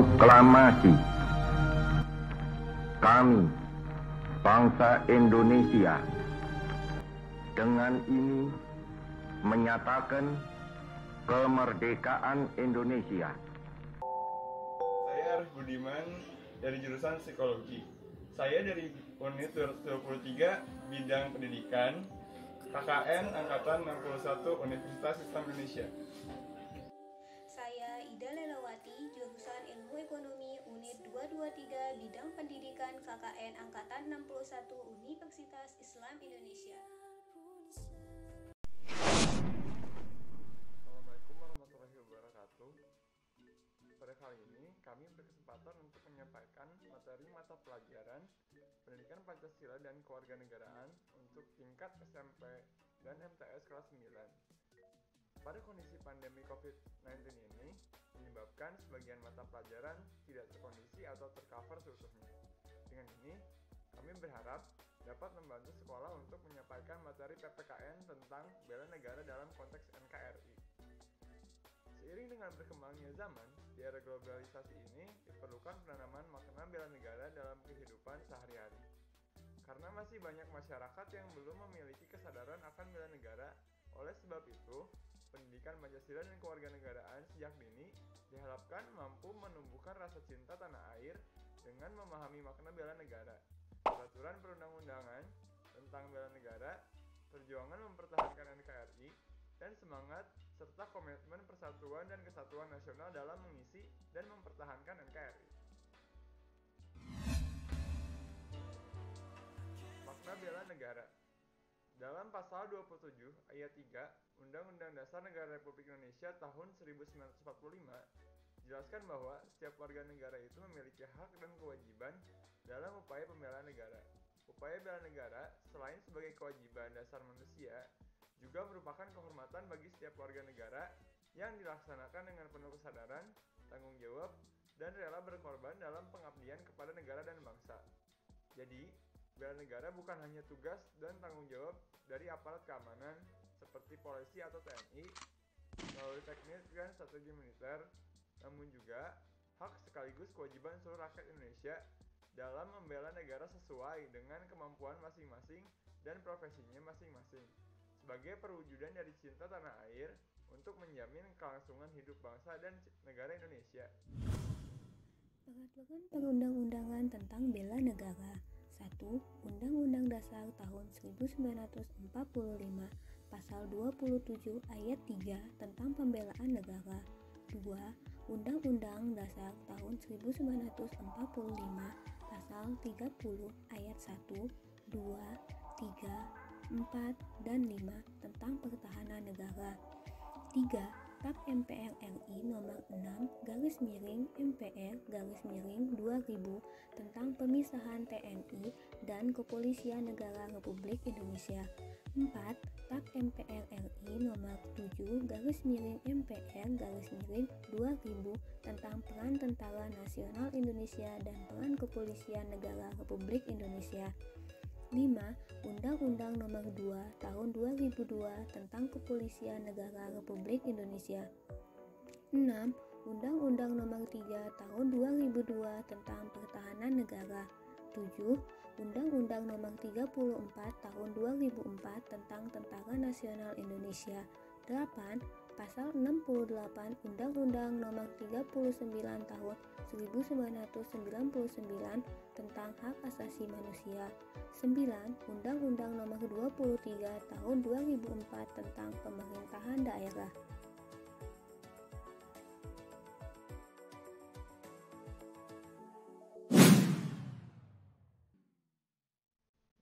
Proklamasi. Kami, bangsa Indonesia, dengan ini menyatakan kemerdekaan Indonesia. Saya Arif Budiman dari jurusan Psikologi. Saya dari unit 223 bidang pendidikan, KKN Angkatan 61 Universitas Islam Indonesia. Saya Ida Lelawati, jurusan Ilmu Ekonomi unit 223 bidang pendidikan, KKN Angkatan 61 Universitas Islam Indonesia. Assalamualaikum warahmatullahi wabarakatuh. Pada kali ini kami berkesempatan untuk menyampaikan materi mata pelajaran Pendidikan Pancasila dan Kewarganegaraan untuk tingkat SMP dan MTS kelas 9. Pada kondisi pandemi COVID-19 ini menyebabkan sebagian mata pelajaran tidak terkondisi atau tercover seutuhnya. Dengan ini, kami berharap dapat membantu sekolah untuk menyampaikan materi PPKN tentang bela negara dalam konteks NKRI. Seiring dengan berkembangnya zaman, di era globalisasi ini diperlukan penanaman makna bela negara dalam kehidupan sehari-hari. Karena masih banyak masyarakat yang belum memiliki kesadaran akan bela negara, oleh sebab itu, pendidikan Pancasila dan kewarganegaraan sejak dini diharapkan mampu menumbuhkan rasa cinta tanah air dengan memahami makna bela negara, peraturan perundang-undangan tentang bela negara, perjuangan mempertahankan NKRI, dan semangat serta komitmen persatuan dan kesatuan nasional dalam mengisi dan mempertahankan NKRI. Makna bela negara. Dalam pasal 27 ayat 3 Undang-Undang Dasar Negara Republik Indonesia tahun 1945 jelaskan bahwa setiap warga negara itu memiliki hak dan kewajiban dalam upaya pembelaan negara. Upaya bela negara selain sebagai kewajiban dasar manusia juga merupakan kehormatan bagi setiap warga negara yang dilaksanakan dengan penuh kesadaran, tanggung jawab, dan rela berkorban dalam pengabdian kepada negara dan bangsa. Jadi, bela negara bukan hanya tugas dan tanggung jawab dari aparat keamanan seperti polisi atau TNI melalui teknik dan strategi militer, namun juga hak sekaligus kewajiban seluruh rakyat Indonesia dalam membela negara sesuai dengan kemampuan masing-masing dan profesinya masing-masing, sebagai perwujudan dari cinta tanah air untuk menjamin kelangsungan hidup bangsa dan negara Indonesia. Peraturan perundang-undangan tentang bela negara. 1. Undang-Undang Dasar tahun 1945 Pasal 27 ayat 3 tentang pembelaan negara. 2. Undang-Undang Dasar tahun 1945 Pasal 30 ayat 1, 2, 3, 4, dan 5 tentang pertahanan negara. 3. TAP MPR RI nomor 6/MPR/2000 tentang pemisahan TNI dan Kepolisian Negara Republik Indonesia. 4. TAP MPR RI nomor 7/MPR/2000 tentang peran Tentara Nasional Indonesia dan peran Kepolisian Negara Republik Indonesia. 5. Undang-Undang Nomor 2 Tahun 2002 tentang Kepolisian Negara Republik Indonesia. 6. Undang-Undang Nomor 3 Tahun 2002 tentang Pertahanan Negara. 7. Undang-Undang Nomor 34 Tahun 2004 tentang Tentara Nasional Indonesia. 8. Pasal 68 Undang-Undang Nomor 39 Tahun 1999 tentang Hak Asasi Manusia. 9. Undang-Undang Nomor 23 Tahun 2004 tentang Pemerintahan Daerah.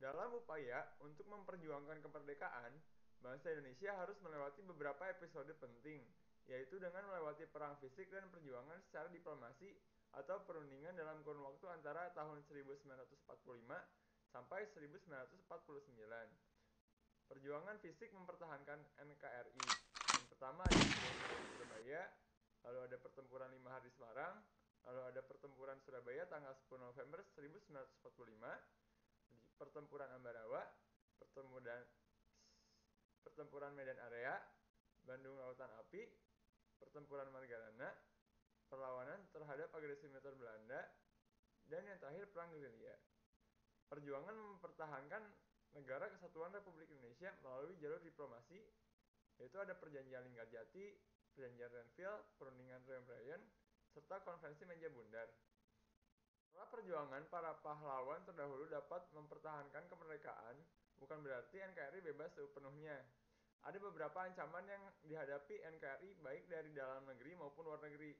Dalam upaya untuk memperjuangkan kemerdekaan, bangsa Indonesia harus melewati beberapa episode penting, yaitu dengan melewati perang fisik dan perjuangan secara diplomasi atau perundingan dalam kurun waktu antara tahun 1945 sampai 1949. Perjuangan fisik mempertahankan NKRI. Yang pertama ada pertempuran Surabaya, lalu ada pertempuran 5 Hari Semarang, lalu ada pertempuran Surabaya tanggal 10 November 1945, pertempuran Ambarawa, pertempuran Medan Area, Bandung Lautan Api, pertempuran Margarana, perlawanan terhadap agresi militer Belanda, dan yang terakhir perang gerilya. Perjuangan mempertahankan negara kesatuan Republik Indonesia melalui jalur diplomasi, yaitu ada Perjanjian Linggarjati, Perjanjian Renville, Perundingan Rio-Brien, serta Konferensi Meja Bundar. Setelah perjuangan para pahlawan terdahulu dapat mempertahankan kemerdekaan, bukan berarti NKRI bebas sepenuhnya. Ada beberapa ancaman yang dihadapi NKRI baik dari dalam negeri maupun luar negeri.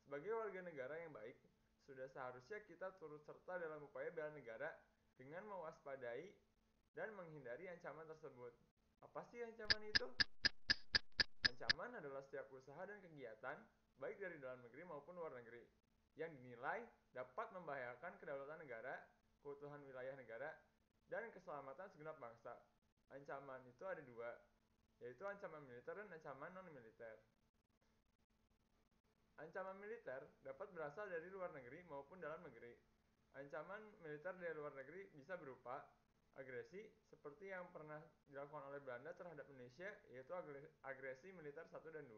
Sebagai warga negara yang baik, sudah seharusnya kita turut serta dalam upaya bela negara dengan mewaspadai dan menghindari ancaman tersebut. Apa sih ancaman itu? Ancaman adalah setiap usaha dan kegiatan, baik dari dalam negeri maupun luar negeri, yang dinilai dapat membahayakan kedaulatan negara, keutuhan wilayah negara, dan keselamatan segenap bangsa. Ancaman itu ada dua, yaitu ancaman militer dan ancaman non-militer. Ancaman militer dapat berasal dari luar negeri maupun dalam negeri. Ancaman militer dari luar negeri bisa berupa agresi, seperti yang pernah dilakukan oleh Belanda terhadap Indonesia, yaitu agresi militer 1 dan 2.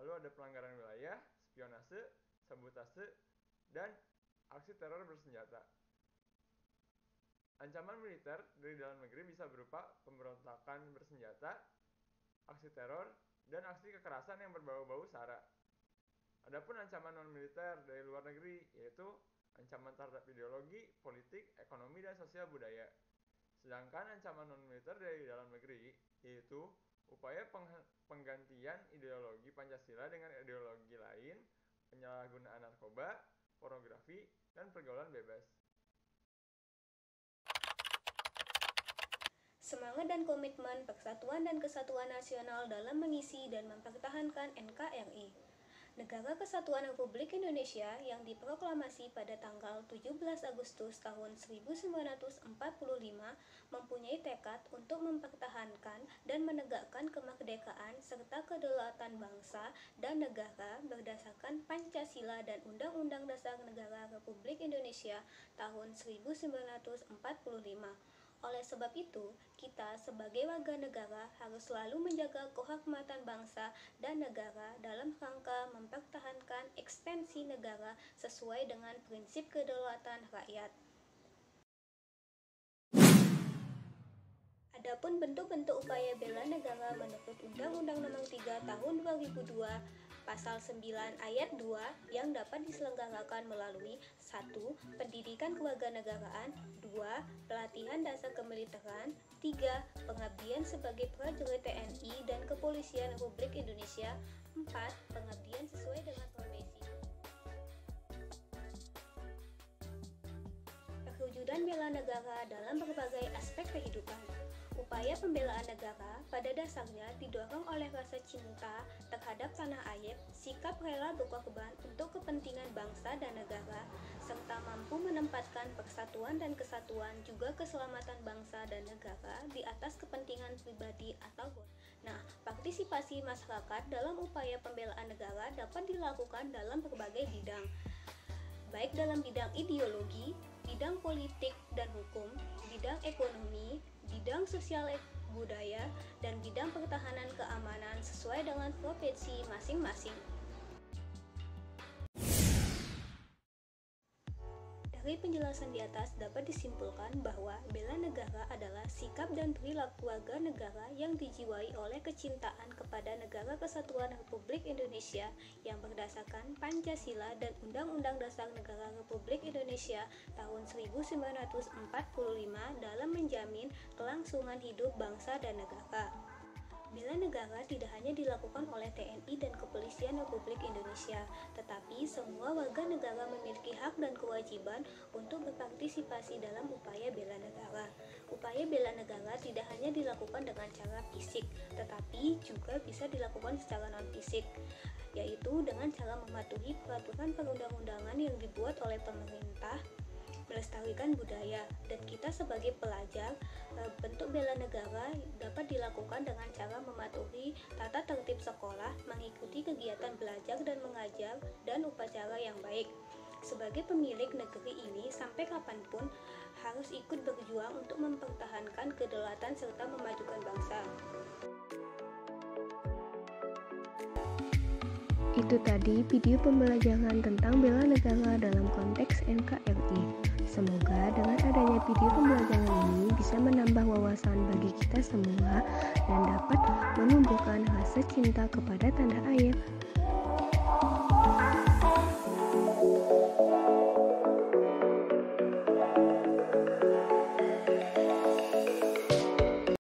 Lalu ada pelanggaran wilayah, spionase, sabotase, dan aksi teror bersenjata. Ancaman militer dari dalam negeri bisa berupa pemberontakan bersenjata, aksi teror, dan aksi kekerasan yang berbau-bau SARA. Adapun ancaman non-militer dari luar negeri, yaitu ancaman terhadap ideologi, politik, ekonomi, dan sosial budaya. Sedangkan ancaman non-militer dari dalam negeri, yaitu upaya penggantian ideologi Pancasila dengan ideologi lain, penyalahgunaan narkoba, pornografi, dan pergaulan bebas. Semangat dan komitmen Persatuan dan Kesatuan Nasional dalam mengisi dan mempertahankan NKRI. Negara Kesatuan Republik Indonesia yang diproklamasi pada tanggal 17 Agustus tahun 1945 mempunyai tekad untuk mempertahankan dan menegakkan kemerdekaan serta kedaulatan bangsa dan negara berdasarkan Pancasila dan Undang-Undang Dasar Negara Republik Indonesia tahun 1945. Oleh sebab itu, kita sebagai warga negara harus selalu menjaga kehormatan bangsa dan negara dalam rangka mempertahankan eksistensi negara sesuai dengan prinsip kedaulatan rakyat. Adapun bentuk-bentuk upaya bela negara menurut Undang-Undang Nomor 3 Tahun 2002 Pasal 9 Ayat 2 yang dapat diselenggarakan melalui 1. Pendidikan kewarganegaraan, 2. Pelatihan dasar kemiliteran, 3. Pengabdian sebagai prajurit TNI dan Kepolisian Republik Indonesia, 4. Pengabdian sesuai dengan profesi. Perwujudan bela negara dalam berbagai aspek kehidupan. Upaya pembelaan negara pada dasarnya didorong oleh rasa cinta terhadap tanah air, sikap rela berkorban untuk kepentingan bangsa dan negara, serta mampu menempatkan persatuan dan kesatuan juga keselamatan bangsa dan negara di atas kepentingan pribadi atau Nah, partisipasi masyarakat dalam upaya pembelaan negara dapat dilakukan dalam berbagai bidang, baik dalam bidang ideologi, bidang politik dan hukum, bidang ekonomi, bidang sosial budaya, dan bidang pertahanan keamanan sesuai dengan profesi masing-masing. Dari penjelasan di atas dapat disimpulkan bahwa bela negara adalah sikap dan perilaku warga negara yang dijiwai oleh kecintaan kepada Negara Kesatuan Republik Indonesia yang berdasarkan Pancasila dan Undang-Undang Dasar Negara Republik Indonesia tahun 1945 dalam menjamin kelangsungan hidup bangsa dan negara. Bela negara tidak hanya dilakukan oleh TNI dan Kepolisian Republik Indonesia, tetapi semua warga negara memiliki hak dan kewajiban untuk berpartisipasi dalam upaya bela negara. Upaya bela negara tidak hanya dilakukan dengan cara fisik, tetapi juga bisa dilakukan secara non-fisik, yaitu dengan cara mematuhi peraturan perundang-undangan yang dibuat oleh pemerintah, melestarikan budaya, dan kita sebagai pelajar, bentuk bela negara dapat dilakukan dengan cara mematuhi tata tertib sekolah, mengikuti kegiatan belajar dan mengajar, dan upacara yang baik. Sebagai pemilik negeri ini, sampai kapanpun harus ikut berjuang untuk mempertahankan kedaulatan serta memajukan bangsa. Itu tadi video pembelajaran tentang bela negara dalam konteks NKRI. Semoga dengan adanya video pembelajaran ini bisa menambah wawasan bagi kita semua dan dapat menumbuhkan rasa cinta kepada tanah air.